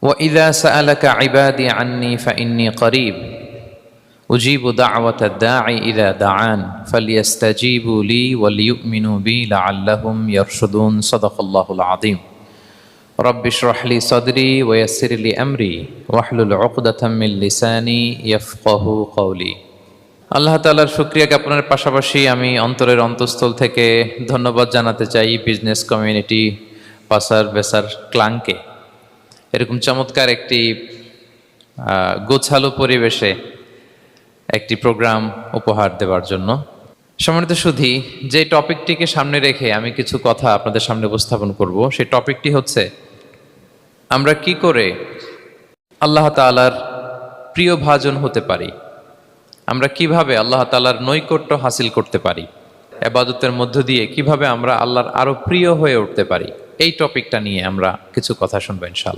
وإذا سألك عبادي عني فإني قريب أجيب دعوة الداعي إذا دعان فليستجيبوا لي وليؤمنوا بي لعلهم يرشدون صدق الله العظيم رب اشرح لي صدري ويسر لي أمري واحلل عقدة من لساني يفقه قولي আল্লাহ তাআলার শুকরিয়া জ্ঞাপনের পাশাপাশি আমি অন্তরের অন্তঃস্থল থেকে ধন্যবাদ জানাতে চাই বিজনেস কমিউনিটি পাসার বেসার ক্লাংকে এরকম চমৎকার একটি গোছালো পরিবেশে একটি প্রোগ্রাম উপহার দেওয়ার জন্য। সম্মানিত সুধী, যে টপিকটিকে সামনে রেখে আমি কিছু কথা আপনাদের সামনে উপস্থাপন করব, সেই টপিকটি হচ্ছে আমরা কি করে আল্লাহ তাআলার প্রিয় ভাজন হতে পারি, আমরা কিভাবে আল্লাহ তাআলার নৈকট্য হাসিল করতে পারি, ইবাদতের মধ্য দিয়ে কিভাবে আমরা আল্লাহর আরো প্রিয় হয়ে উঠতে পারি। এই টপিকটা নিয়ে আমরা কিছু কথা শুনবো ইনশাআল্লাহ।